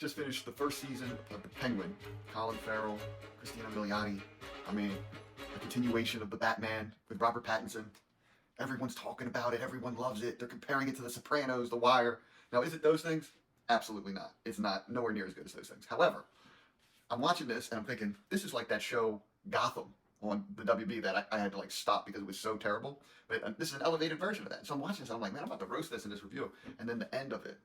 just finished the first season of The Penguin. Colin Farrell, Christina Milioti. I mean, a continuation of The Batman with Robert Pattinson. Everyone's talking about it. Everyone loves it. They're comparing it to The Sopranos, The Wire. Now, is it those things? Absolutely not. It's not nowhere near as good as those things. However, I'm watching this and I'm thinking, this is like that show Gotham on the WB that I had to like stop because it was so terrible. But this is an elevated version of that. So I'm watching this and I'm like, man, I'm about to roast this in this review. And then the end of it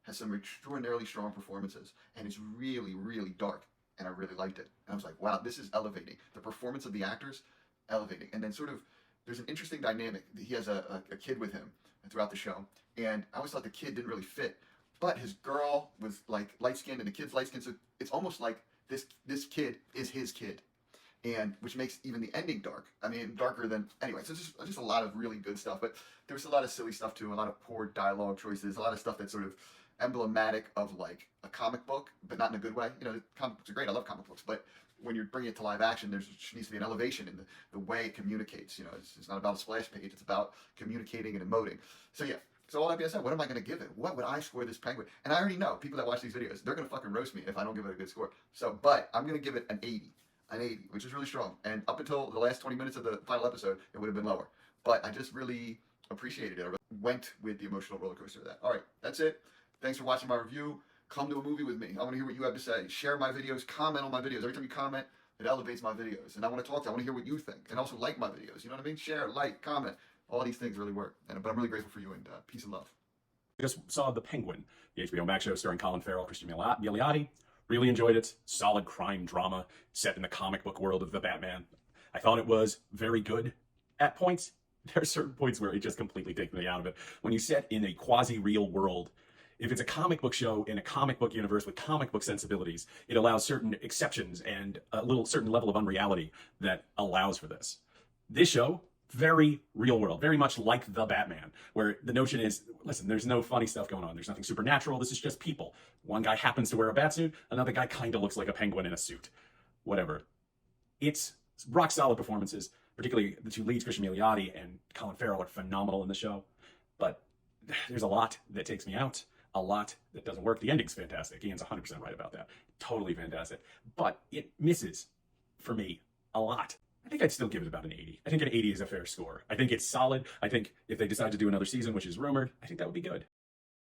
has some extraordinarily strong performances. And it's really, really dark. And I really liked it. And I was like, wow, this is elevating. The performance of the actors, elevating. And then sort of, there's an interesting dynamic. He has a kid with him throughout the show. And I always thought the kid didn't really fit. But his girl was like light-skinned and the kid's light-skinned. So it's almost like this kid is his kid. And which makes even the ending dark. I mean, darker than, anyway, so just a lot of really good stuff. But there was a lot of silly stuff too, a lot of poor dialogue choices, a lot of stuff that's sort of emblematic of like a comic book, but not in a good way. You know, comic books are great, I love comic books, but when you're bringing it to live action, there needs to be an elevation in the way it communicates. You know, it's not about a splash page, it's about communicating and emoting. So yeah, so all that being said, what am I going to give it? What would I score this Penguin? And I already know, people that watch these videos, they're going to fucking roast me if I don't give it a good score. So, but I'm going to give it an 80. An 80, which is really strong. And up until the last 20 minutes of the final episode, it would have been lower. But I just really appreciated it. I really went with the emotional roller coaster of that. All right, that's it. Thanks for watching my review. Come to a movie with me. I want to hear what you have to say. Share my videos. Comment on my videos. Every time you comment, it elevates my videos. And I want to talk to you. I want to hear what you think. And also like my videos. You know what I mean? Share, like, comment. All these things really work. But I'm really grateful for you and peace and love. Just saw The Penguin, the HBO Max show starring Colin Farrell, Christina Milioti. Really enjoyed it. Solid crime drama set in the comic book world of the Batman. I thought it was very good at points. There are certain points where it just completely takes me out of it. When you set in a quasi-real world, if it's a comic book show in a comic book universe with comic book sensibilities, it allows certain exceptions and a certain level of unreality that allows for this. This show, very real world, very much like The Batman, where the notion is, listen, there's no funny stuff going on. There's nothing supernatural. This is just people. One guy happens to wear a bat suit. Another guy kind of looks like a penguin in a suit. Whatever. It's rock solid performances, particularly the two leads, Christian Milioti and Colin Farrell, are phenomenal in the show. But there's a lot that takes me out, a lot that doesn't work. The ending's fantastic. Ian's 100% right about that. Totally fantastic. But it misses, for me, a lot. I think I'd still give it about an 80. I think an 80 is a fair score. I think it's solid. I think if they decide to do another season, which is rumored, I think that would be good.